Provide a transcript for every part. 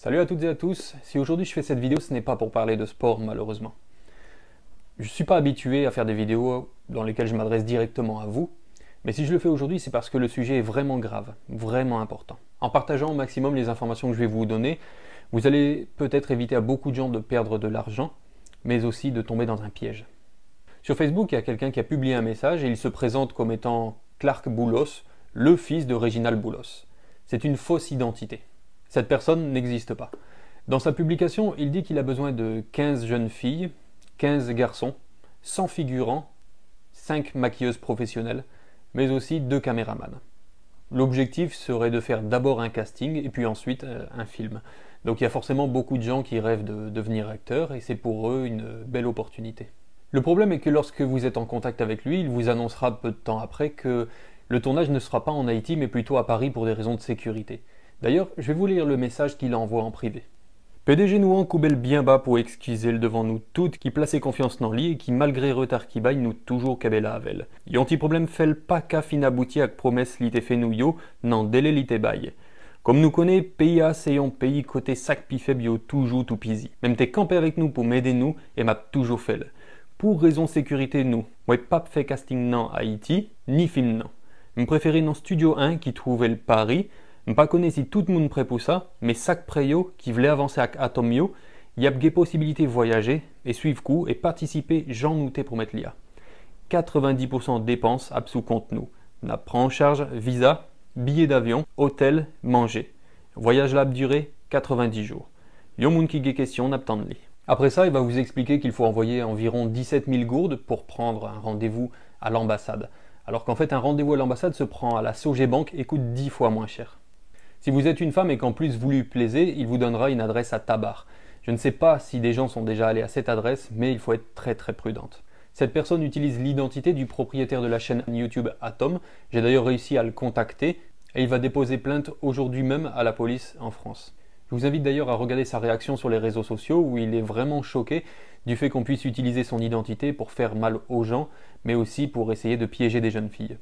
Salut à toutes et à tous, si aujourd'hui je fais cette vidéo ce n'est pas pour parler de sport malheureusement. Je ne suis pas habitué à faire des vidéos dans lesquelles je m'adresse directement à vous, mais si je le fais aujourd'hui c'est parce que le sujet est vraiment grave, vraiment important. En partageant au maximum les informations que je vais vous donner, vous allez peut-être éviter à beaucoup de gens de perdre de l'argent, mais aussi de tomber dans un piège. Sur Facebook, il y a quelqu'un qui a publié un message et il se présente comme étant Clark Boulos, le fils de Réginald Boulos. C'est une fausse identité. Cette personne n'existe pas. Dans sa publication, il dit qu'il a besoin de 15 jeunes filles, 15 garçons, 100 figurants, 5 maquilleuses professionnelles, mais aussi 2 caméramans. L'objectif serait de faire d'abord un casting et puis ensuite un film. Donc il y a forcément beaucoup de gens qui rêvent de devenir acteurs et c'est pour eux une belle opportunité. Le problème est que lorsque vous êtes en contact avec lui, il vous annoncera peu de temps après que le tournage ne sera pas en Haïti mais plutôt à Paris pour des raisons de sécurité. D'ailleurs, je vais vous lire le message qu'il envoie en privé. PDG nous coubelle bien bas pour excuser le devant nous toutes qui plaçait confiance dans lui et qui malgré retard qui baille nous toujours kabela avec. Yonti problème fait pas qu'à fin abouti avec promesse li te fait nous yo, nan délai li te baille. Comme nous connaît, pays A c'est un pays côté sac pi faible yo toujours tout pisi. Même t'es campé avec nous pour m'aider nous et m'a toujours fait. Pour raison sécurité nous, moi pas fait casting nan Haïti, ni film nan. Me préféré dans Studio 1 qui trouvait le Paris. Je ne connais pas si tout le monde prêt pour ça, mais chaque préyo qui voulait avancer avec Atomio, il y a des possibilités de voyager et suivre coup et participer j'en nouté pour mettre l'IA. 90% de dépenses à sous compte nous. On prend en charge visa, billets d'avion, hôtel, manger. Voyage là durée 90 jours. Yon moun qui get question n'attend de lui. Après ça, il va vous expliquer qu'il faut envoyer environ 17 000 gourdes pour prendre un rendez-vous à l'ambassade. Alors qu'en fait, un rendez-vous à l'ambassade se prend à la Sogebank et coûte 10 fois moins cher. Si vous êtes une femme et qu'en plus vous lui plaisez, il vous donnera une adresse à Tabar. Je ne sais pas si des gens sont déjà allés à cette adresse, mais il faut être très prudente. Cette personne utilise l'identité du propriétaire de la chaîne YouTube Atom. J'ai d'ailleurs réussi à le contacter et il va déposer plainte aujourd'hui même à la police en France. Je vous invite d'ailleurs à regarder sa réaction sur les réseaux sociaux où il est vraiment choqué du fait qu'on puisse utiliser son identité pour faire mal aux gens, mais aussi pour essayer de piéger des jeunes filles.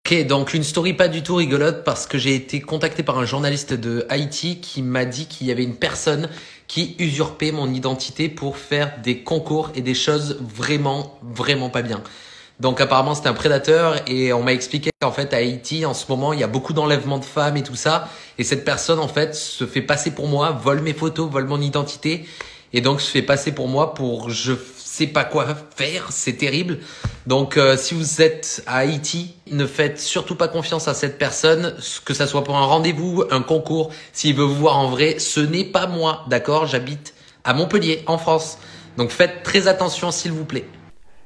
Ok, donc une story pas du tout rigolote parce que j'ai été contacté par un journaliste de Haïti qui m'a dit qu'il y avait une personne qui usurpait mon identité pour faire des concours et des choses vraiment pas bien. Donc apparemment c'était un prédateur et on m'a expliqué qu'en fait à Haïti en ce moment il y a beaucoup d'enlèvements de femmes et tout ça et cette personne en fait se fait passer pour moi, vole mes photos, vole mon identité et donc se fait passer pour moi pour je sais pas quoi faire, c'est terrible. Donc si vous êtes à Haïti, ne faites surtout pas confiance à cette personne, que ça soit pour un rendez-vous, un concours, s'il veut vous voir en vrai, ce n'est pas moi, d'accord? J'habite à Montpellier, en France. Donc faites très attention s'il vous plaît.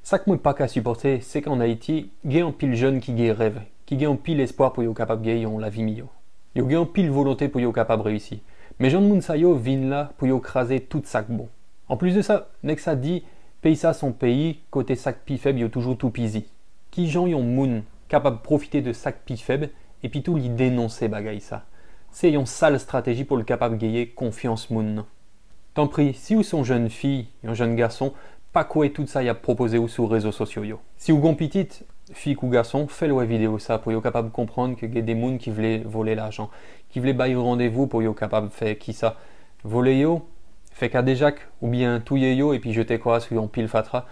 Ça que moi pas qu'à supporter, c'est qu'en Haïti, il y a un pile jeune qui a rêve, qui a un pile espoir pour être capable de gagner la vie mieux. Il y a un pile volonté pour être capable de réussir. Mais Jean de Mounsayo viennent là pour écraser tout ça bon. En plus de ça, Nexa dit pays ça son pays, côté sac pi faible, il toujours tout pisi. Qui gens yon moun capable de profiter de sac pi faible et puis tout lui dénoncer bagay ça. C'est une sale stratégie pour le capable de gagner confiance moun. Tant pis, si vous sont jeune fille, un jeune garçon, pas quoi tout ça y a proposé ou sur les réseaux sociaux yo. Si vous gon petite fille ou garçon, faites-le vidéo ça pour être capable de comprendre que y a des moun qui voulaient voler l'argent, qui voulaient bailler rendez-vous pour être capable de faire qui ça. Voler yo, fait qu'à des jacques ou bien touiller yo et puis jeter quoi sur un pile fatra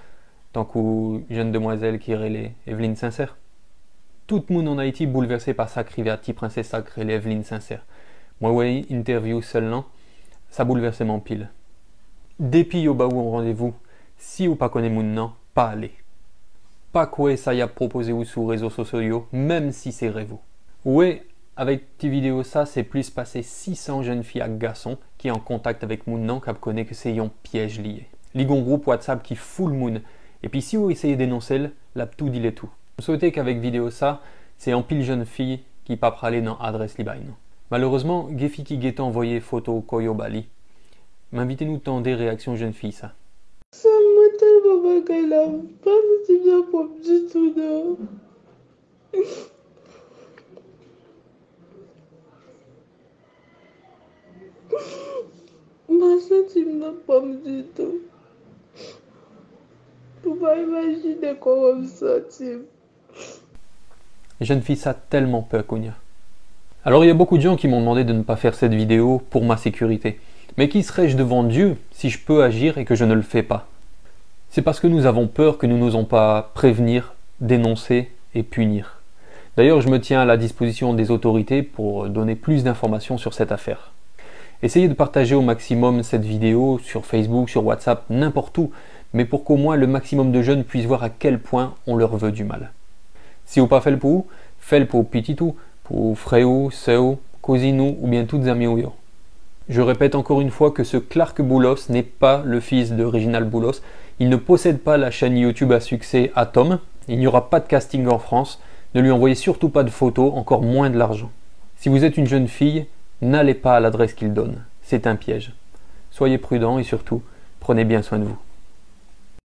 tant qu'une jeune demoiselle qui relève Evelyne Sincère. Tout le monde en Haïti bouleversé par sa rivière petit princesse sacrée Evelyne Sincère. Moi ouais interview seulement ça bouleversé mon pile. Depuis yo ba ou en rendez-vous, si ou pas connaît moun nan, pas aller. Pas quoi ça y a proposé ou sur réseaux sociaux même si c'est rêve. Ouais, avec cette vidéo ça, c'est plus passé 600 jeunes filles et garçons qui en contact avec moun nan qui connaît que c'est un piège lié. Ligon groupe WhatsApp qui fout le moun. Et puis si vous essayez de dénoncer, là tout dit les tout. Je souhaitais qu'avec vidéo ça, c'est en pile jeune fille qui pas praler dans adresse libaine. Malheureusement, Gefi qui guette envoyé photo Koyo Bali. M'invitez-nous tant des réactions jeunes filles ça. Ça m'a tellement bagay là, pas si bien pour du tout non. Ma senti m'a pas du tout. Pour pas imaginer comment me sentir. Les jeunes filles ça tellement peur qu'on y a. Alors il y a beaucoup de gens qui m'ont demandé de ne pas faire cette vidéo pour ma sécurité. Mais qui serais-je devant Dieu si je peux agir et que je ne le fais pas? C'est parce que nous avons peur que nous n'osons pas prévenir, dénoncer et punir. D'ailleurs, je me tiens à la disposition des autorités pour donner plus d'informations sur cette affaire. Essayez de partager au maximum cette vidéo sur Facebook, sur WhatsApp, n'importe où, mais pour qu'au moins le maximum de jeunes puissent voir à quel point on leur veut du mal. Si vous pas fait le pour pititou, pour frère, sœur, cousine ou bien toutes amies ou yo. Je répète encore une fois que ce Clark Boulos n'est pas le fils de Reginald Boulos. Il ne possède pas la chaîne YouTube à succès Atom. Il n'y aura pas de casting en France. Ne lui envoyez surtout pas de photos, encore moins de l'argent. Si vous êtes une jeune fille, n'allez pas à l'adresse qu'il donne. C'est un piège. Soyez prudents et surtout, prenez bien soin de vous.